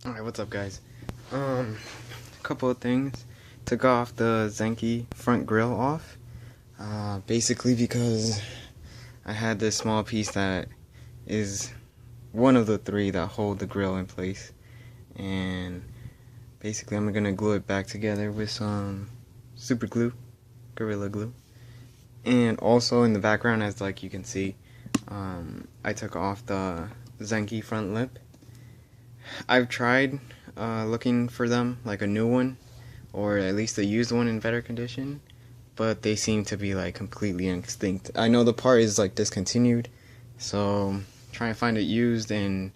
Alright, what's up guys? A couple of things. Took off the Zenki front grill off. Basically because I had this small piece that is one of the three that hold the grill in place. And basically I'm gonna glue it back together with some super glue, Gorilla Glue. And also in the background, as like you can see, I took off the Zenki front lip. I've tried looking for them, like a new one, or at least a used one in better condition, but they seem to be like completely extinct. I know the part is like discontinued, so trying to find it used and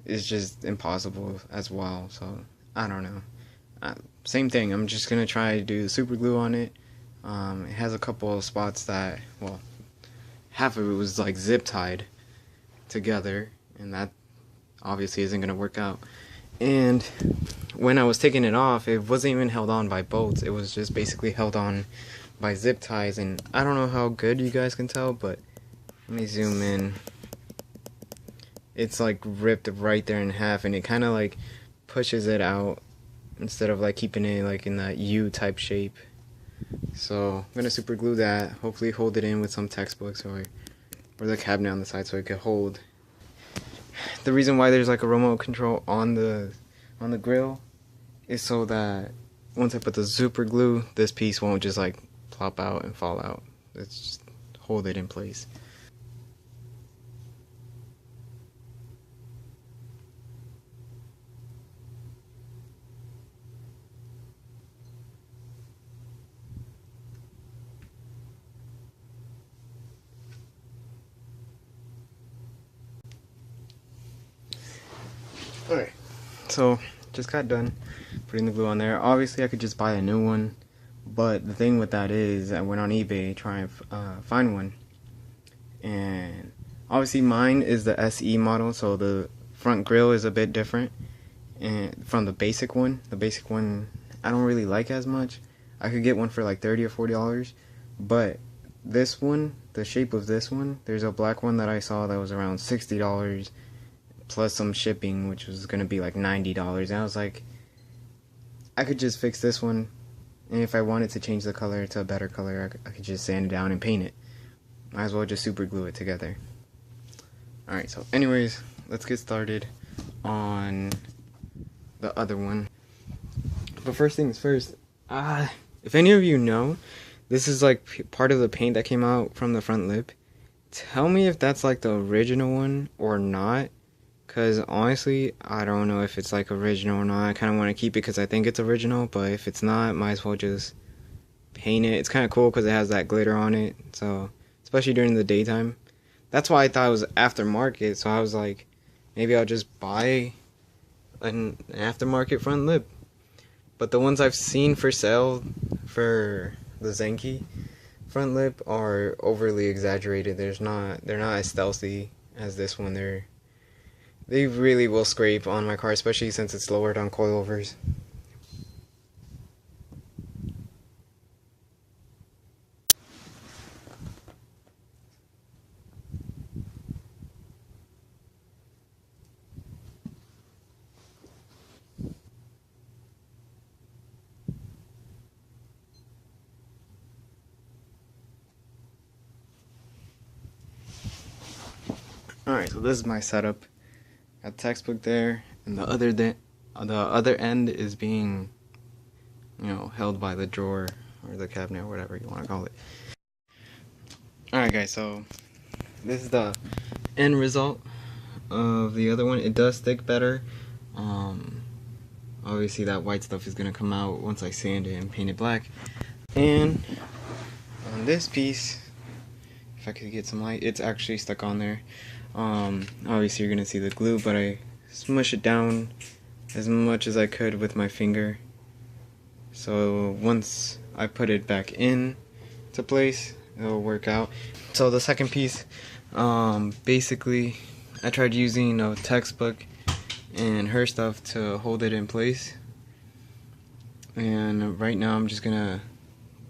is just impossible as well. So I don't know. Same thing. I'm just gonna try to do the super glue on it. It has a couple of spots that, well, half of it was like zip tied together, and that obviously isn't going to work out. And when I was taking it off, it wasn't even held on by bolts. It was just basically held on by zip ties, and I don't know how good you guys can tell, but let me zoom in. It's like ripped right there in half, and it kind of like pushes it out instead of like keeping it like in that U type shape. So I'm gonna super glue that, hopefully hold it in with some textbooks or the cabinet on the side so it could hold. The reason why there's like a remote control on the grill is so that once I put the super glue, this piece won't just like plop out and fall out. It's just hold it in place. Alright, so just got done putting the glue on there. Obviously I could just buy a new one, but the thing with that is I went on eBay trying to find one, and obviously mine is the SE model, so the front grill is a bit different and from the basic one. The basic one I don't really like as much. I could get one for like $30 or $40, but this one, the shape of this one, there's a black one that I saw that was around $60 plus some shipping, which was gonna be like $90. And I was like, I could just fix this one, and if I wanted to change the color to a better color, I could just sand it down and paint it. Might as well just super glue it together. Alright, so anyways, let's get started on the other one. But first things first, if any of you know, this is like part of the paint that came out from the front lip. Tell me if that's like the original one or not. Because honestly, I don't know if it's like original or not. I kind of want to keep it because I think it's original, but if it's not, might as well just paint it. It's kind of cool because it has that glitter on it, so especially during the daytime. That's why I thought it was aftermarket, so I was like, maybe I'll just buy an aftermarket front lip. But the ones I've seen for sale for the Zenki front lip are overly exaggerated. They're not as stealthy as this one. They really will scrape on my car, especially since it's lowered on coilovers. Alright, so this is my setup. Got textbook there, and the other end is being, held by the drawer or the cabinet or whatever you want to call it. Alright guys, so this is the end result of the other one. It does stick better. Obviously that white stuff is gonna come out once I sand it and paint it black. And on this piece, if I could get some light, it's actually stuck on there. Obviously you're gonna see the glue, but I smush it down as much as I could with my finger. So once I put it back in to place, it'll work out. So the second piece, basically I tried using a textbook and her stuff to hold it in place. And right now I'm just gonna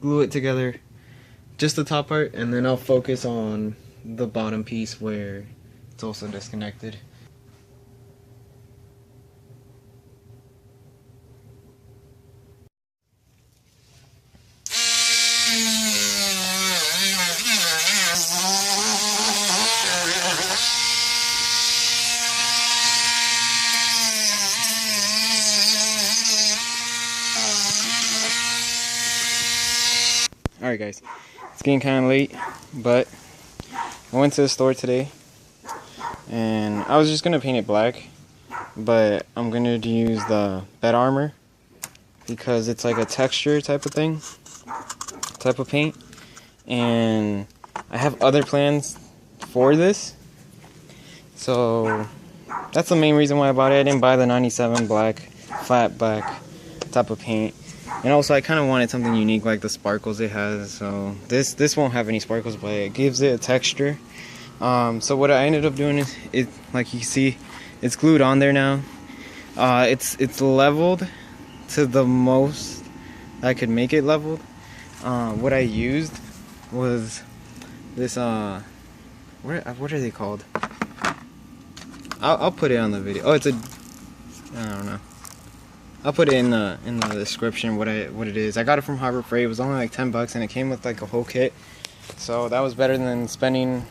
glue it together, just the top part, and then I'll focus on the bottom piece where it's also disconnected. Alright guys, it's getting kind of late, but I went to the store today and I was just going to paint it black, but I'm going to use the bed armor because it's like a texture type of thing, type of paint, and I have other plans for this, so that's the main reason why I bought it. I didn't buy the 97 black, flat black type of paint. And also I kind of wanted something unique like the sparkles it has, so this won't have any sparkles, but it gives it a texture. So what I ended up doing is, like you see, it's glued on there now. It's leveled to the most I could make it leveled. What I used was this, what are they called? I'll put it on the video. Oh, I don't know. I'll put it in the description what it is. I got it from Harbor Freight. It was only like $10 and it came with like a whole kit. So that was better than spending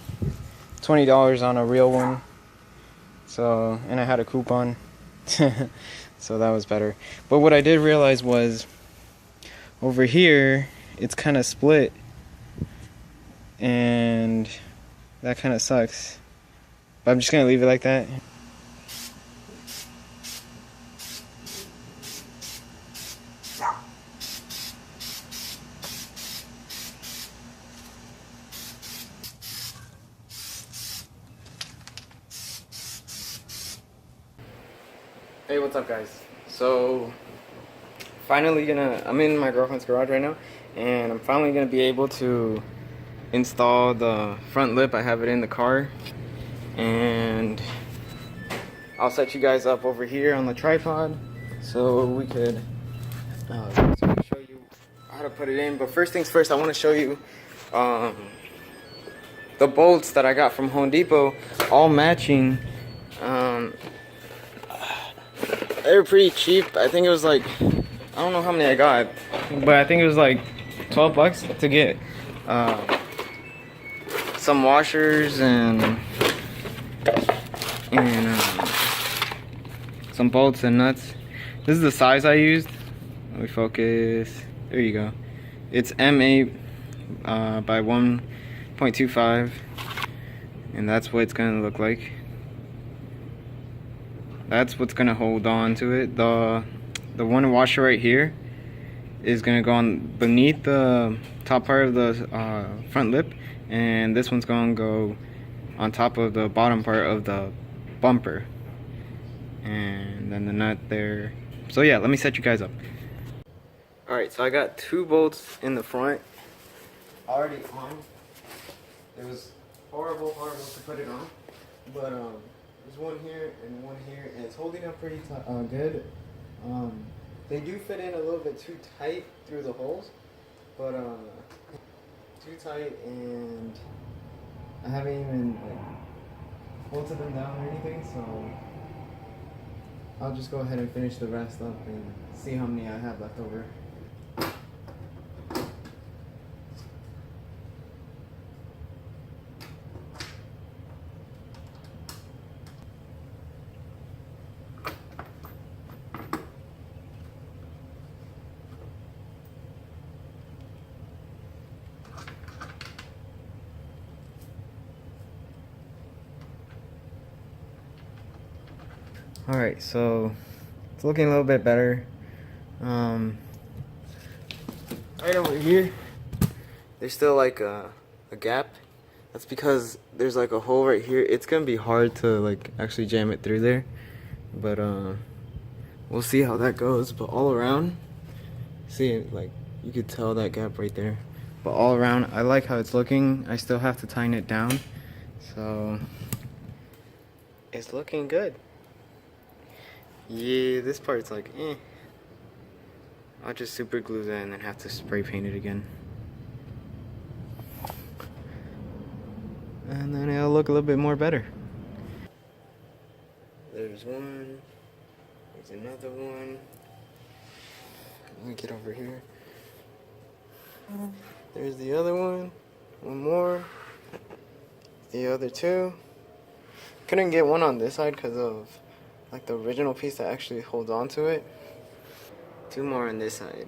$20 on a real one. So, and I had a coupon. So that was better. But what I did realize was over here it's kind of split and that kind of sucks. But I'm just going to leave it like that. Hey, what's up guys? So finally I'm in my girlfriend's garage right now, and I'm finally gonna be able to install the front lip. I have it in the car, and I'll set you guys up over here on the tripod so we could show you how to put it in. But first things first, I want to show you the bolts that I got from Home Depot, all matching. They were pretty cheap. I think it was like, I don't know how many I got, but I think it was like $12 to get some washers and some bolts and nuts. This is the size I used. Let me focus. There you go. It's M8 by 1.25, and that's what it's gonna look like. That's what's gonna hold on to it. The one washer right here is gonna go on beneath the top part of the front lip, and this one's gonna go on top of the bottom part of the bumper, and then the nut there. So yeah, let me set you guys up. Alright, so I got 2 bolts in the front already on. It was horrible to put it on, but there's one here and one here, and it's holding up pretty good. They do fit in a little bit too tight through the holes, but too tight, and I haven't even like bolted them down or anything, so I'll just go ahead and finish the rest up and see how many I have left over. Alright, so it's looking a little bit better. Right over here, there's still like a gap. That's because there's like a hole right here. It's gonna be hard to like actually jam it through there, but we'll see how that goes. But all around, see, like you could tell that gap right there. But all around, I like how it's looking. I still have to tighten it down, so it's looking good. Yeah, this part's like, I'll just super glue that and then have to spray paint it again. And then it'll look a little bit more better. There's one. There's another one. Let me get over here. There's the other one. One more. The other 2. Couldn't get one on this side because of like the original piece that actually holds on to it. 2 more on this side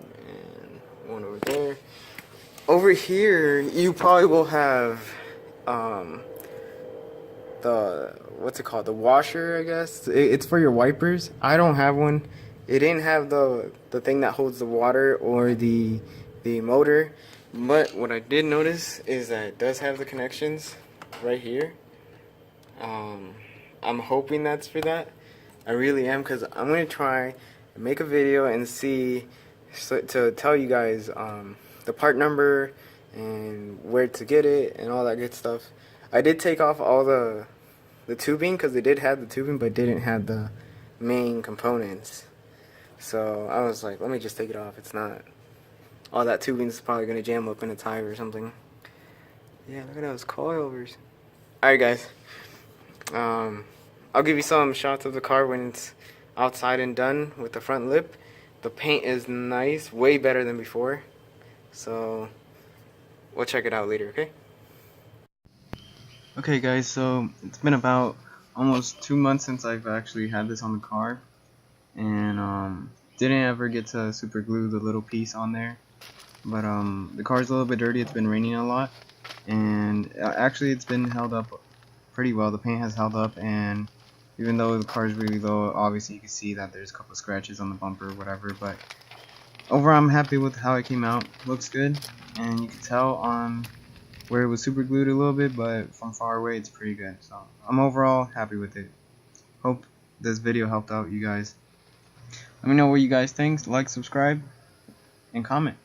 and 1 over there. over here you probably will have the, what's it called, the washer, I guess. It's for your wipers. I don't have one. It didn't have the thing that holds the water or the motor, but what I did notice is that it does have the connections right here. I'm hoping that's for that. I really am, because I'm gonna try and make a video and see, to tell you guys the part number and where to get it and all that good stuff. I did take off all the tubing, because they did have the tubing but didn't have the main components. So I was like, let me just take it off. It's not, all that tubing is probably gonna jam up in a tire or something. Yeah, look at those coilovers. Alright guys, I'll give you some shots of the car when it's outside and done with the front lip. The paint is nice, way better than before. So we'll check it out later, okay? Okay guys, so it's been about almost 2 months since I've actually had this on the car, and didn't ever get to super glue the little piece on there, but the car's a little bit dirty. It's been raining a lot, and actually it's been held up pretty well. The paint has held up, and even though the car's really low, obviously you can see that there's a couple scratches on the bumper or whatever, but overall I'm happy with how it came out. Looks good, and you can tell on where it was super glued a little bit, but from far away it's pretty good. So I'm overall happy with it. Hope this video helped out you guys. Let me know what you guys think. Like, subscribe, and comment.